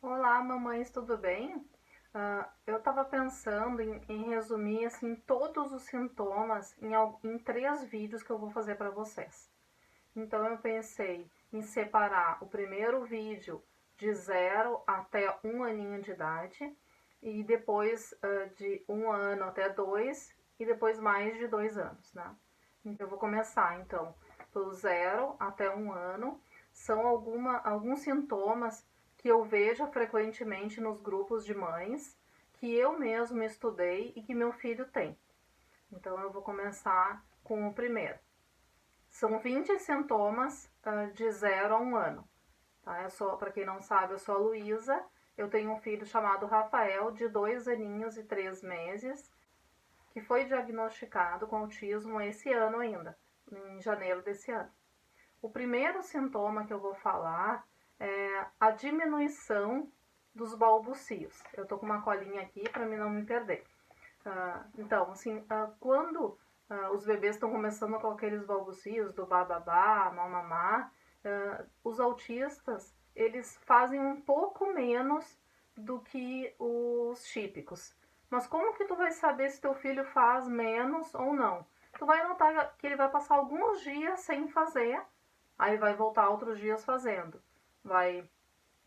Olá, mamães, tudo bem? Eu estava pensando em resumir assim todos os sintomas em 3 vídeos que eu vou fazer para vocês. Então eu pensei em separar o primeiro vídeo de 0 até 1 aninho de idade e depois de 1 ano até 2 e depois mais de 2 anos, né? Então eu vou começar então pelo 0 até 1 ano. São alguns sintomas que eu vejo frequentemente nos grupos de mães, que eu mesmo estudei e que meu filho tem. Então eu vou começar com o primeiro. São 20 sintomas de 0 a 1 ano. Tá? Para quem não sabe, eu sou a Luísa. Eu tenho um filho chamado Rafael, de 2 aninhos e 3 meses, que foi diagnosticado com autismo esse ano ainda, em janeiro desse ano. O primeiro sintoma que eu vou falar é a diminuição dos balbucios. Eu tô com uma colinha aqui para mim não me perder. Então, assim, quando os bebês estão começando com aqueles balbucios do bababá, mamamá, os autistas, eles fazem um pouco menos do que os típicos. Mas como que tu vai saber se teu filho faz menos ou não? Tu vai notar que ele vai passar alguns dias sem fazer, aí vai voltar outros dias fazendo.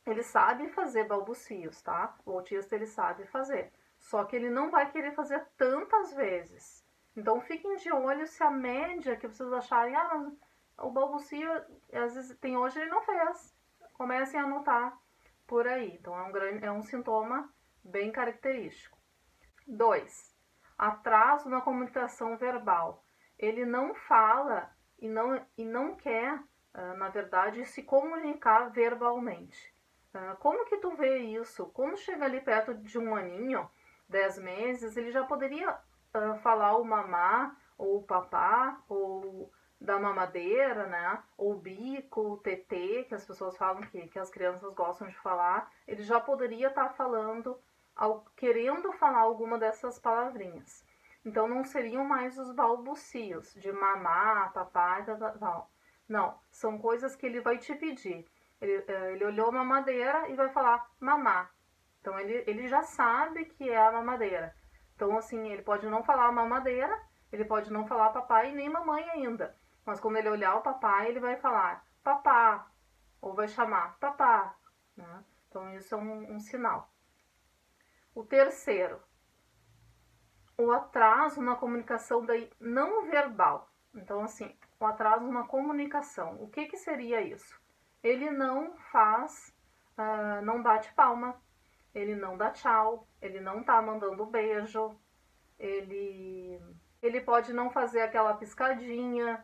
Ele sabe fazer balbucios, tá? O autista ele sabe fazer. Só que ele não vai querer fazer tantas vezes. Então fiquem de olho se a média que vocês acharem, mas o balbucio, às vezes tem hoje ele não fez. Comecem a anotar por aí. Então é um sintoma bem característico. 2. Atraso na comunicação verbal. Ele não fala e não quer, na verdade, se comunicar verbalmente. Como que tu vê isso? Quando chega ali perto de 1 aninho, 10 meses, ele já poderia falar o mamá, ou o papá, ou da mamadeira, né? Ou bico, o tetê, que as pessoas falam que as crianças gostam de falar. Ele já poderia estar falando, querendo falar alguma dessas palavrinhas. Então não seriam mais os balbucios de mamá, papai, tal. Não, são coisas que ele vai te pedir. Ele olhou a mamadeira e vai falar mamá. Então ele já sabe que é a mamadeira. Então, assim, ele pode não falar mamadeira, ele pode não falar papai e nem mamãe ainda. Mas quando ele olhar o papai, ele vai falar papá, ou vai chamar papá. Né? Então, isso é um sinal. O terceiro, o atraso na comunicação daí não verbal. Então, assim, o atraso na comunicação. O que seria isso? Ele não faz, não bate palma, ele não dá tchau, ele não tá mandando beijo, ele pode não fazer aquela piscadinha,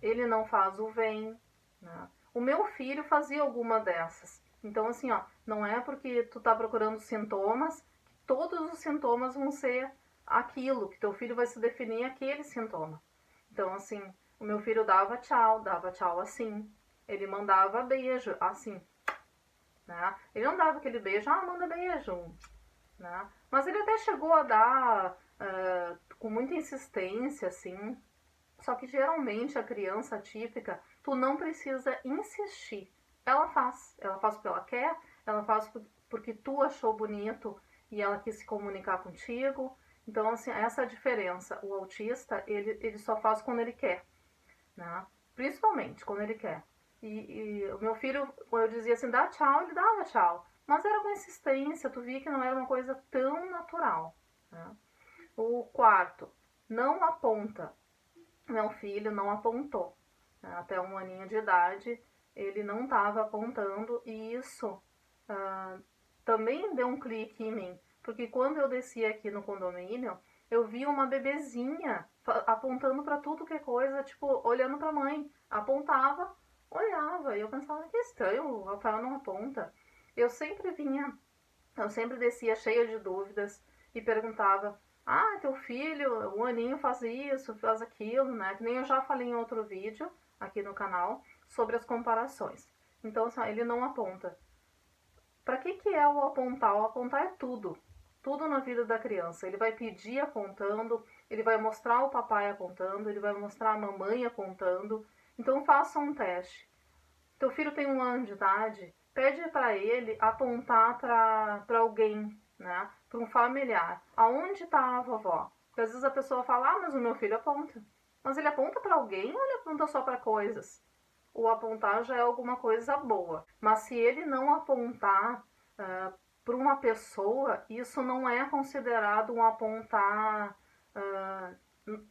ele não faz o vem. Né? O meu filho fazia alguma dessas. Então, assim, ó, não é porque tu tá procurando sintomas que todos os sintomas vão ser aquilo, que teu filho vai se definir aquele sintoma. Então, assim, o meu filho dava tchau assim. Ele mandava beijo, assim. Né? Ele não dava aquele beijo, manda beijo. Né? Mas ele até chegou a dar com muita insistência, assim. Só que geralmente a criança típica, tu não precisa insistir. Ela faz porque ela quer, ela faz porque tu achou bonito e ela quis se comunicar contigo. Então, assim, essa é a diferença. O autista, ele só faz quando ele quer, né? Principalmente quando ele quer. E o meu filho, quando eu dizia assim, dá tchau, ele dava tchau. Mas era com insistência, tu via que não era uma coisa tão natural. Né? O quarto, não aponta. Meu filho não apontou. Né? Até 1 aninho de idade, ele não estava apontando. E isso também deu um clique em mim. Porque quando eu desci aqui no condomínio, eu vi uma bebezinha apontando para tudo que é coisa, tipo, olhando para a mãe. Apontava, olhava. E eu pensava, que estranho, o Rafael não aponta. Eu sempre descia cheia de dúvidas e perguntava: teu filho, 1 aninho faz isso, faz aquilo, né? Que nem eu já falei em outro vídeo aqui no canal sobre as comparações. Então, assim, ele não aponta. Para que é o apontar? O apontar é tudo. Tudo na vida da criança. Ele vai pedir apontando, ele vai mostrar o papai apontando, ele vai mostrar a mamãe apontando. Então faça um teste. Teu filho tem 1 ano de idade, pede para ele apontar para alguém, né? Para um familiar. Aonde está a vovó? Porque às vezes a pessoa fala, ah, mas o meu filho aponta. Mas ele aponta para alguém ou ele aponta só para coisas? O apontar já é alguma coisa boa. Mas se ele não apontar para uma pessoa, isso não é considerado um apontar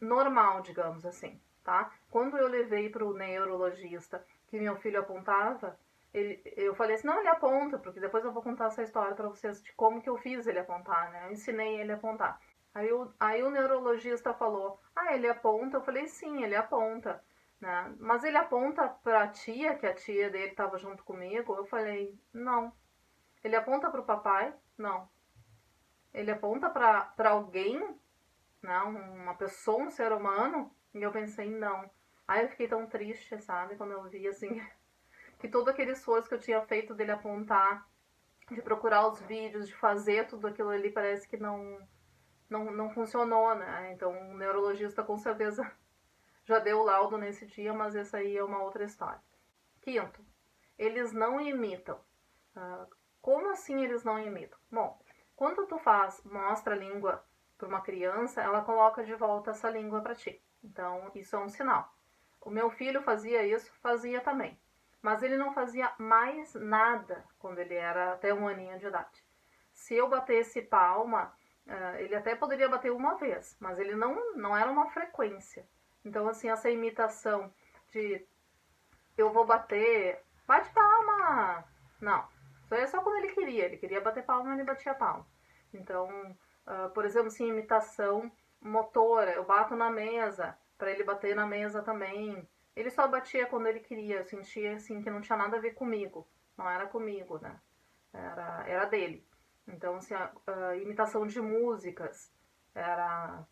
normal, digamos assim, tá? Quando eu levei para o neurologista que meu filho apontava, eu falei assim, não, ele aponta, porque depois eu vou contar essa história para vocês de como que eu fiz ele apontar, né? Eu ensinei ele a apontar. Aí o neurologista falou, ah, ele aponta? Eu falei, sim, ele aponta. Né? Mas ele aponta para a tia, que a tia dele estava junto comigo? Eu falei, não. Ele aponta para o papai? Não. Ele aponta para alguém? Não, uma pessoa, um ser humano? E eu pensei, não. Aí eu fiquei tão triste, sabe? Quando eu vi, assim, que todo aquele esforço que eu tinha feito dele apontar, de procurar os vídeos, de fazer tudo aquilo ali, parece que não funcionou, né? Então o neurologista com certeza já deu o laudo nesse dia, mas essa aí é uma outra história. Quinto, eles não imitam. Como assim eles não imitam? Bom, quando tu mostra a língua para uma criança, ela coloca de volta essa língua para ti. Então, isso é um sinal. O meu filho fazia isso, fazia também. Mas ele não fazia mais nada quando ele era até 1 aninho de idade. Se eu batesse palma, ele até poderia bater uma vez, mas ele não era uma frequência. Então, assim, essa imitação de eu vou bater, bate palma! Não, isso aí é só quando ele queria bater palma, ele batia palma. Então, por exemplo, assim, imitação motora, eu bato na mesa, para ele bater na mesa também. Ele só batia quando ele queria, eu sentia assim que não tinha nada a ver comigo, não era comigo, né? Era dele. Então, assim, a imitação de músicas era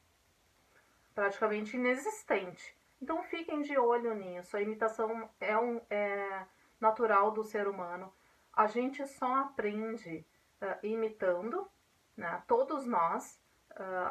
praticamente inexistente. Então fiquem de olho nisso. A imitação é natural do ser humano. A gente só aprende imitando, né? Todos nós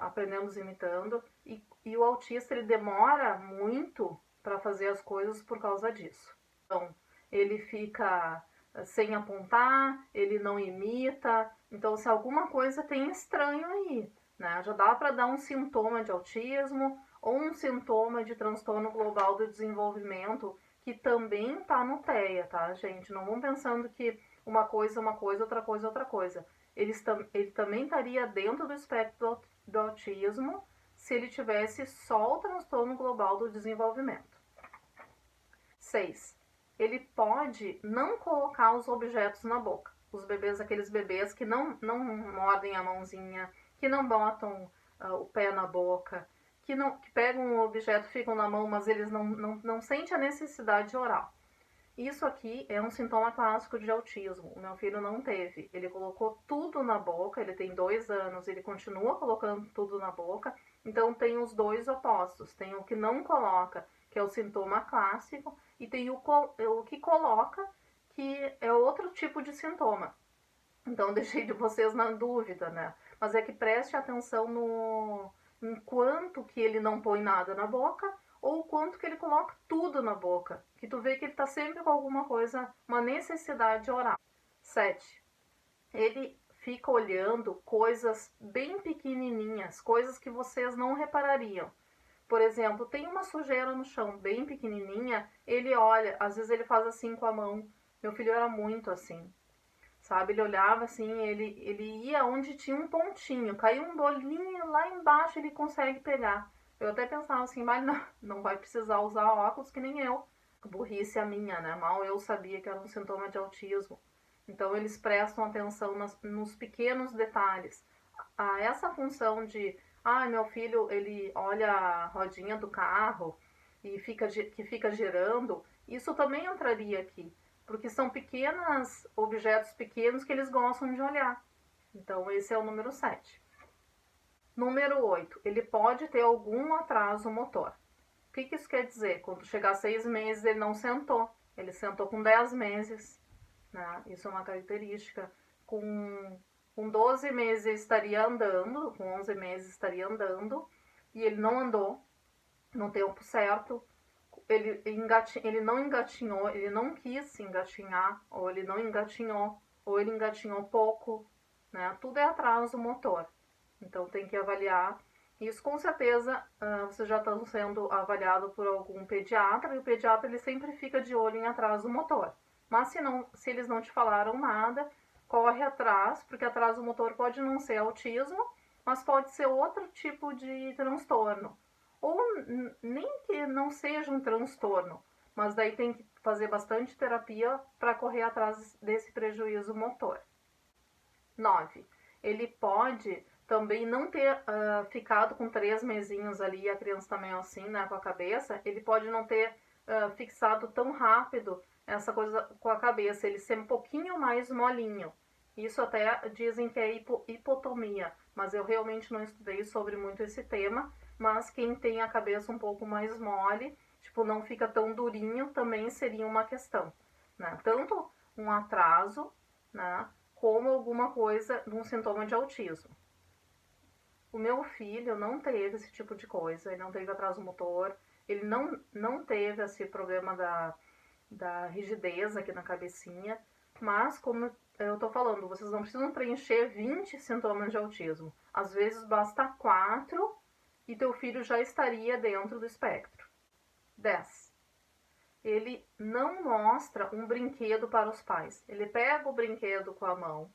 aprendemos imitando e o autista ele demora muito para fazer as coisas por causa disso. Então ele fica sem apontar, ele não imita. Então se alguma coisa tem estranho aí, né? Já dá para dar um sintoma de autismo ou um sintoma de transtorno global do desenvolvimento, que também está no TEA, tá, gente? Não vão pensando que uma coisa, outra coisa, outra coisa. Ele também estaria dentro do espectro do autismo se ele tivesse só o transtorno global do desenvolvimento. 6. Ele pode não colocar os objetos na boca. Os bebês, aqueles bebês que não mordem a mãozinha, que não botam o pé na boca, que pegam um objeto, ficam na mão, mas eles não sentem a necessidade oral. Isso aqui é um sintoma clássico de autismo. O meu filho não teve. Ele colocou tudo na boca, ele tem 2 anos, ele continua colocando tudo na boca. Então tem os dois opostos. Tem o que não coloca, que é o sintoma clássico, e tem o que coloca, que é outro tipo de sintoma. Então deixei de vocês na dúvida, né? Mas é que preste atenção no quanto que ele não põe nada na boca ou o quanto que ele coloca tudo na boca. Que tu vê que ele tá sempre com alguma coisa, uma necessidade oral. 7. Ele fica olhando coisas bem pequenininhas, coisas que vocês não reparariam. Por exemplo, tem uma sujeira no chão bem pequenininha, ele olha, às vezes ele faz assim com a mão. Meu filho era muito assim. Sabe, ele olhava assim, ele ia onde tinha um pontinho, caiu um bolinho lá embaixo, ele consegue pegar. Eu até pensava assim, mas não vai precisar usar óculos que nem eu. Burrice a minha, né? Mal eu sabia que era um sintoma de autismo. Então eles prestam atenção nos pequenos detalhes. Essa função de, meu filho, ele olha a rodinha do carro e que fica girando, isso também entraria aqui. Porque são objetos pequenos que eles gostam de olhar. Então, esse é o número 7. Número 8. Ele pode ter algum atraso motor. O que isso quer dizer? Quando chegar a 6 meses, ele não sentou. Ele sentou com 10 meses. Né? Isso é uma característica. Com 12 meses, ele estaria andando. Com 11 meses, estaria andando. E ele não andou no tempo certo. ele não engatinhou, ele não quis engatinhar, ou ele não engatinhou, ou ele engatinhou pouco, né? Tudo é atraso motor. Então tem que avaliar. Isso com certeza vocês já estão sendo avaliado por algum pediatra, e o pediatra ele sempre fica de olho em atraso motor. Mas se eles não te falaram nada, corre atrás, porque atraso motor pode não ser autismo, mas pode ser outro tipo de transtorno. Ou nem que não seja um transtorno, mas daí tem que fazer bastante terapia para correr atrás desse prejuízo motor. 9. Ele pode também não ter ficado com 3 mesinhos ali, a criança também é assim, né, com a cabeça, ele pode não ter fixado tão rápido essa coisa com a cabeça, ele ser um pouquinho mais molinho. Isso até dizem que é hipotomia, mas eu realmente não estudei sobre muito esse tema, mas quem tem a cabeça um pouco mais mole, tipo, não fica tão durinho, também seria uma questão, né? Tanto um atraso, né, como alguma coisa, um sintoma de autismo. O meu filho não teve esse tipo de coisa, ele não teve atraso motor, ele não teve esse problema da rigidez aqui na cabecinha, mas como eu tô falando, vocês não precisam preencher 20 sintomas de autismo. Às vezes basta 4 e teu filho já estaria dentro do espectro. 10. Ele não mostra um brinquedo para os pais. Ele pega o brinquedo com a mão.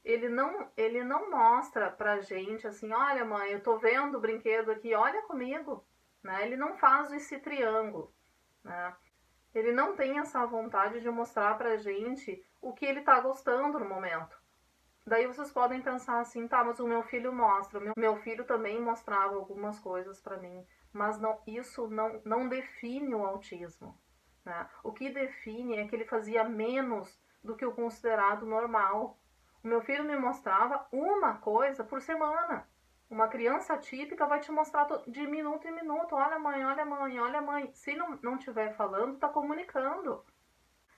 Ele não mostra pra gente assim, olha mãe, eu tô vendo o brinquedo aqui, olha comigo. Né? Ele não faz esse triângulo. Né? Ele não tem essa vontade de mostrar pra gente o que ele tá gostando no momento. Daí vocês podem pensar assim, tá, mas o meu filho mostra. Meu filho também mostrava algumas coisas pra mim. Mas isso não define o autismo. Né? O que define é que ele fazia menos do que o considerado normal. O meu filho me mostrava uma coisa por semana. Uma criança típica vai te mostrar de minuto em minuto. Olha mãe, olha mãe, olha mãe. Se não estiver falando, tá comunicando.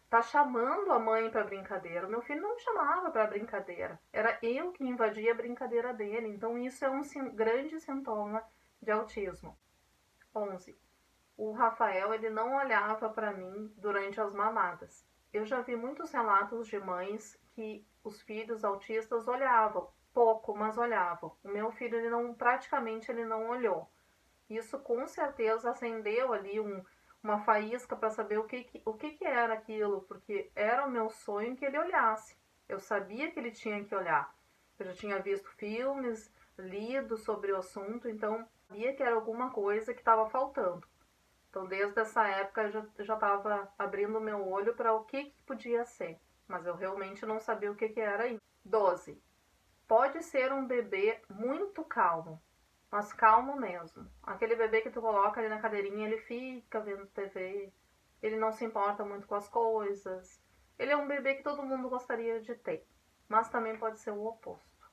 Tá chamando a mãe para brincadeira. O meu filho não me chamava para brincadeira. Era eu que invadia a brincadeira dele. Então isso é um grande sintoma de autismo. 11. O Rafael, ele não olhava para mim durante as mamadas. Eu já vi muitos relatos de mães que os filhos autistas olhavam, pouco, mas olhavam. O meu filho, praticamente ele não olhou. Isso com certeza acendeu ali uma faísca para saber o que era aquilo, porque era o meu sonho que ele olhasse. Eu sabia que ele tinha que olhar. Eu já tinha visto filmes, lido sobre o assunto, então sabia que era alguma coisa que estava faltando. Então, desde essa época, eu já estava abrindo o meu olho para o que podia ser. Mas eu realmente não sabia o que era ainda. 12. Pode ser um bebê muito calmo, mas calmo mesmo. Aquele bebê que tu coloca ali na cadeirinha, ele fica vendo TV, ele não se importa muito com as coisas. Ele é um bebê que todo mundo gostaria de ter, mas também pode ser o oposto.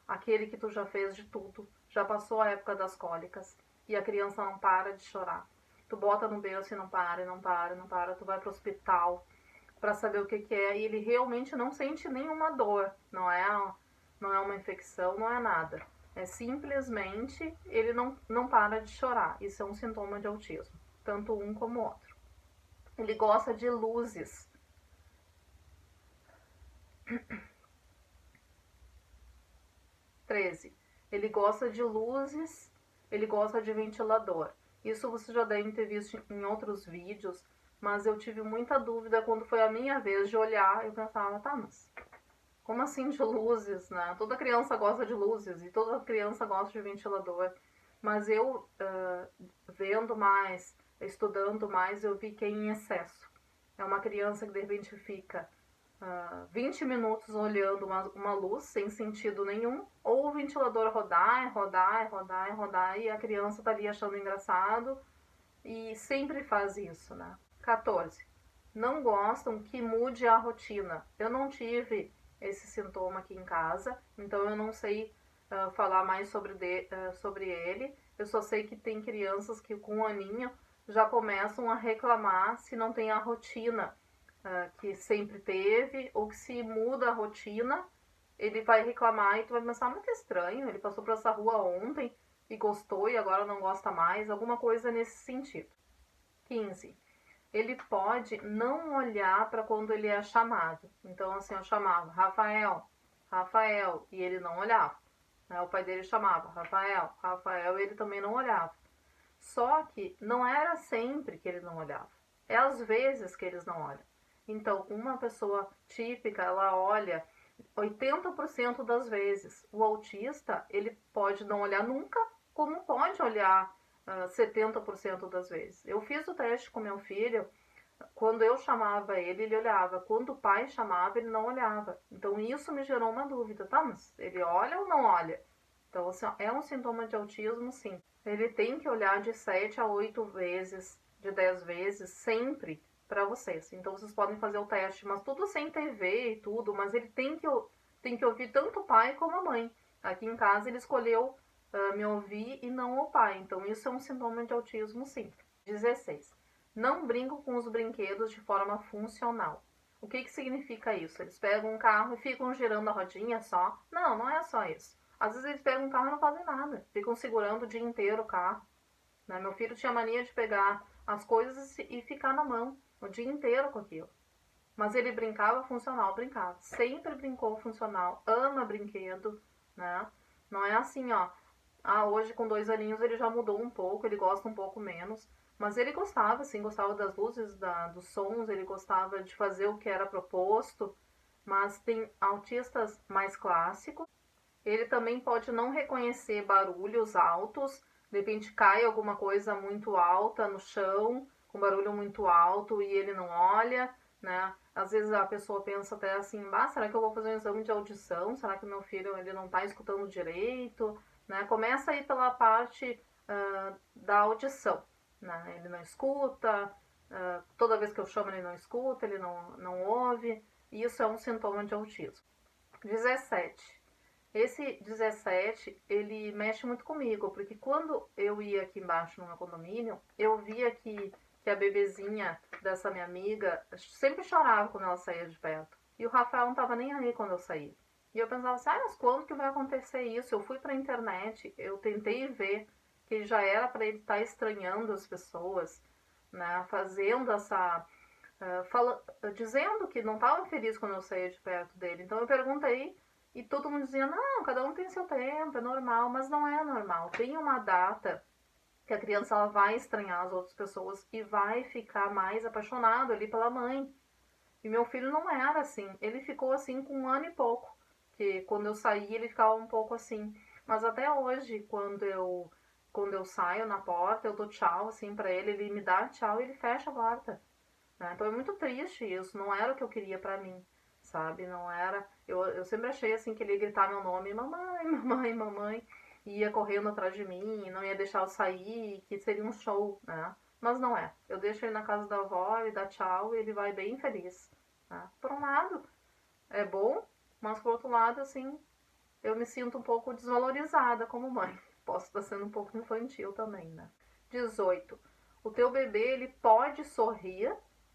Aquele que tu já fez de tudo, já passou a época das cólicas e a criança não para de chorar. Tu bota no berço e não para, não para, não para. Tu vai pro hospital para saber o que é e ele realmente não sente nenhuma dor. Não é uma infecção, não é nada. É simplesmente ele não para de chorar. Isso é um sintoma de autismo, tanto um como o outro. Ele gosta de luzes. 13. Ele gosta de luzes, ele gosta de ventilador. Isso você já deve ter visto em outros vídeos, mas eu tive muita dúvida quando foi a minha vez de olhar. Eu pensava, tá, mas como assim de luzes, né? Toda criança gosta de luzes e toda criança gosta de ventilador. Mas eu, vendo mais, estudando mais, eu vi que é em excesso. É uma criança que de repente fica 20 minutos olhando uma luz sem sentido nenhum, ou o ventilador rodar, rodar, rodar, rodar, e a criança tá ali achando engraçado e sempre faz isso, né? 14. Não gostam que mude a rotina. Eu não tive esse sintoma aqui em casa, então eu não sei falar mais sobre ele. Eu só sei que tem crianças que com um aninho já começam a reclamar se não tem a rotina que sempre teve, ou que se muda a rotina, ele vai reclamar e tu vai pensar, mas que estranho, ele passou por essa rua ontem e gostou e agora não gosta mais, alguma coisa nesse sentido. 15. Ele pode não olhar para quando ele é chamado. Então, assim, eu chamava Rafael, Rafael, e ele não olhava. O pai dele chamava Rafael, Rafael, e ele também não olhava. Só que não era sempre que ele não olhava. É às vezes que eles não olham. Então, uma pessoa típica, ela olha 80% das vezes. O autista, ele pode não olhar nunca, como pode olhar 70% das vezes. Eu fiz o teste com meu filho, quando eu chamava ele, ele olhava. Quando o pai chamava, ele não olhava. Então, isso me gerou uma dúvida. Tá, mas ele olha ou não olha? Então, assim, é um sintoma de autismo, sim. Ele tem que olhar de 7 a 8 vezes, de 10 vezes, sempre para vocês. Então, vocês podem fazer o teste, mas tudo sem TV e tudo, mas ele tem que ouvir tanto o pai como a mãe. Aqui em casa, ele escolheu me ouvir e não o pai. Então, isso é um sintoma de autismo, sim. 16. Não brinco com os brinquedos de forma funcional. O que significa isso? Eles pegam um carro e ficam girando a rodinha só? Não, não é só isso. Às vezes eles pegam um carro e não fazem nada. Ficam segurando o dia inteiro o carro. Né? Meu filho tinha mania de pegar as coisas e ficar na mão o dia inteiro com aquilo. Mas ele brincava funcional, brincava. Sempre brincou funcional. Ama brinquedo, né? Não é assim, ó. Hoje com 2 aninhos ele já mudou um pouco, ele gosta um pouco menos. Mas ele gostava, sim, gostava das luzes, dos sons, ele gostava de fazer o que era proposto. Mas tem autistas mais clássicos. Ele também pode não reconhecer barulhos altos, de repente cai alguma coisa muito alta no chão, com barulho muito alto e ele não olha, né? Às vezes a pessoa pensa até assim, será que eu vou fazer um exame de audição? Será que meu filho ele não está escutando direito? Né? Começa aí pela parte da audição, né? Ele não escuta, toda vez que eu chamo ele não escuta, ele não ouve, e isso é um sintoma de autismo. 17. Esse 17, ele mexe muito comigo, porque quando eu ia aqui embaixo no meu condomínio, eu via que a bebezinha dessa minha amiga sempre chorava quando ela saía de perto. E o Rafael não tava nem aí quando eu saía. E eu pensava assim, mas quando que vai acontecer isso? Eu fui pra internet, eu tentei ver que já era para ele estar estranhando as pessoas, né? Fazendo essa... dizendo que não estava feliz quando eu saía de perto dele. Então eu perguntei e todo mundo dizia, não, cada um tem seu tempo, é normal, mas não é normal. Tem uma data que a criança ela vai estranhar as outras pessoas e vai ficar mais apaixonado ali pela mãe. E meu filho não era assim, ele ficou assim com 1 ano e pouco, que quando eu saí ele ficava um pouco assim. Mas até hoje, quando eu saio na porta, eu dou tchau assim pra ele, ele me dá tchau e ele fecha a porta. Né? Então é muito triste isso, não era o que eu queria pra mim, sabe? Não era... Eu sempre achei assim que ele ia gritar meu nome, mamãe, mamãe, mamãe, e ia correndo atrás de mim, não ia deixar eu sair, que seria um show, né? Mas não é. Eu deixo ele na casa da avó, ele dá tchau e ele vai bem feliz. Né? Por um lado, é bom, mas por outro lado, assim, eu me sinto um pouco desvalorizada como mãe. Posso estar sendo um pouco infantil também, né? 18. O teu bebê, ele pode sorrir,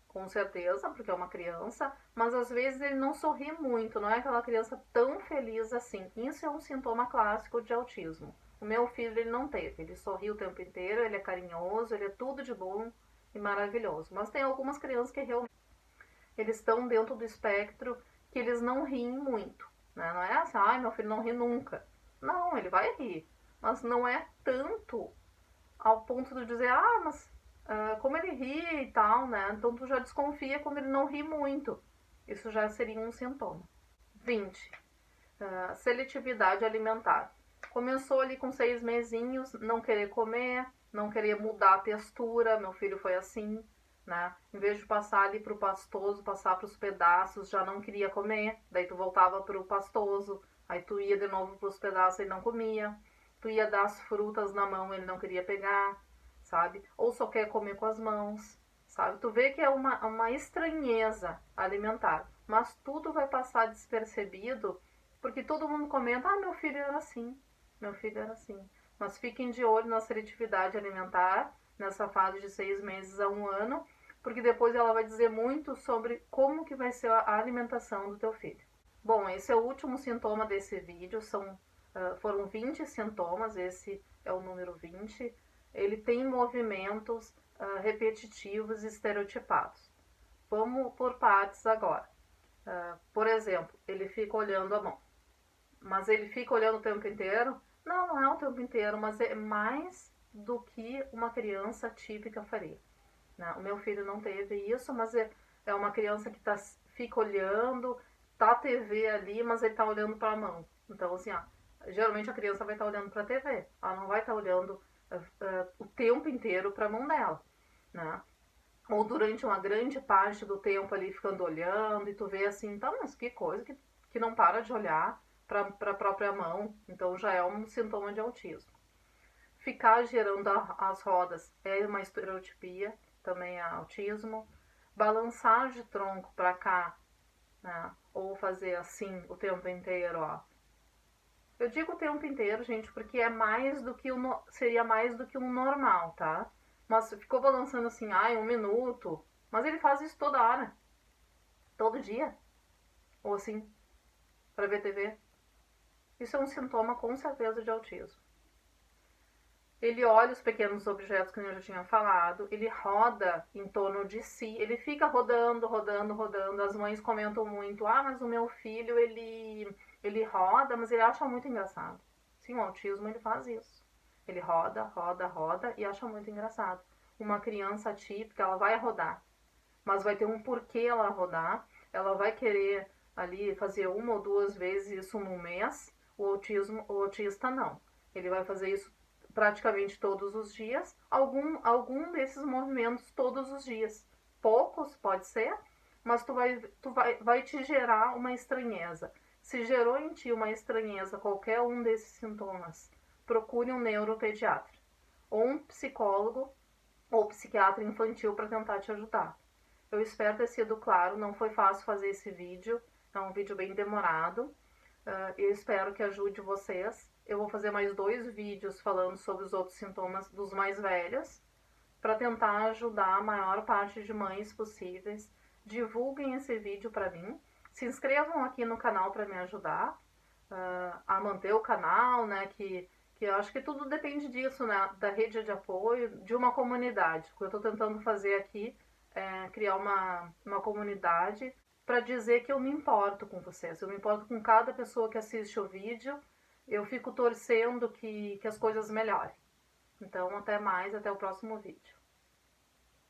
com certeza, porque é uma criança, mas às vezes ele não sorri muito, não é aquela criança tão feliz assim. Isso é um sintoma clássico de autismo. O meu filho, ele não teve, ele sorri o tempo inteiro, ele é carinhoso, ele é tudo de bom e maravilhoso. Mas tem algumas crianças que realmente eles estão dentro do espectro que eles não riem muito, né? Não é assim, meu filho não ri nunca. Não, ele vai rir, mas não é tanto ao ponto de dizer, mas como ele ri e tal, né? Então tu já desconfia quando ele não ri muito. Isso já seria um sintoma. 20. Seletividade alimentar. Começou ali com 6 mesinhos, não querer comer, não querer mudar a textura. Meu filho foi assim, né? Em vez de passar ali pro pastoso, passar pros pedaços, já não queria comer. Daí tu voltava pro pastoso, aí tu ia de novo pros pedaços e não comia. Tu ia dar as frutas na mão, ele não queria pegar, sabe? Ou só quer comer com as mãos, sabe? Tu vê que é uma estranheza alimentar, mas tudo vai passar despercebido, porque todo mundo comenta, meu filho era assim, meu filho era assim. Mas fiquem de olho na seletividade alimentar, nessa fase de 6 meses a 1 ano, porque depois ela vai dizer muito sobre como que vai ser a alimentação do teu filho. Bom, esse é o último sintoma desse vídeo, foram 20 sintomas, esse é o número 20. Ele tem movimentos, repetitivos e estereotipados. Vamos por partes agora. Por exemplo, ele fica olhando a mão. Mas ele fica olhando o tempo inteiro? Não, não é o tempo inteiro, mas é mais do que uma criança típica faria. Né? O meu filho não teve isso, mas é uma criança que fica olhando, tá a TV ali, mas ele tá olhando para a mão. Então, assim, geralmente a criança vai estar olhando para a TV, ela não vai estar olhando o tempo inteiro para a mão dela, né? Ou durante uma grande parte do tempo ali ficando olhando e tu vê assim, tá, mas que coisa que não para de olhar para a própria mão, então já é um sintoma de autismo. Ficar girando as rodas é uma estereotipia, também é autismo. Balançar de tronco para cá, né? Ou fazer assim o tempo inteiro, ó. Eu digo o tempo inteiro, gente, porque é mais do que seria mais do que um normal, tá? Mas ficou balançando assim, ai, 1 minuto. Mas ele faz isso toda hora. Todo dia. Ou assim, para ver TV. Isso é um sintoma com certeza de autismo. Ele olha os pequenos objetos que eu já tinha falado, ele roda em torno de si, ele fica rodando, rodando, rodando. As mães comentam muito, mas o meu filho, ele roda, mas ele acha muito engraçado. Sim, o autismo, ele faz isso. Ele roda, roda, roda e acha muito engraçado. Uma criança típica, ela vai rodar, mas vai ter um porquê ela rodar, ela vai querer ali fazer 1 ou 2 vezes isso no mês, o autista não. Ele vai fazer isso praticamente todos os dias, algum desses movimentos todos os dias. Poucos, pode ser, mas vai te gerar uma estranheza. Se gerou em ti uma estranheza, qualquer um desses sintomas, procure um neuropediatra, ou um psicólogo ou psiquiatra infantil para tentar te ajudar. Eu espero ter sido claro, não foi fácil fazer esse vídeo, é um vídeo bem demorado. Eu espero que ajude vocês. Eu vou fazer mais 2 vídeos falando sobre os outros sintomas dos mais velhos, para tentar ajudar a maior parte de mães possíveis. Divulguem esse vídeo para mim. Se inscrevam aqui no canal para me ajudar a manter o canal, né? Que eu acho que tudo depende disso, né? Da rede de apoio, de uma comunidade. O que eu estou tentando fazer aqui é criar uma comunidade para dizer que eu me importo com vocês. Eu me importo com cada pessoa que assiste o vídeo. Eu fico torcendo que as coisas melhorem. Então, até mais, até o próximo vídeo.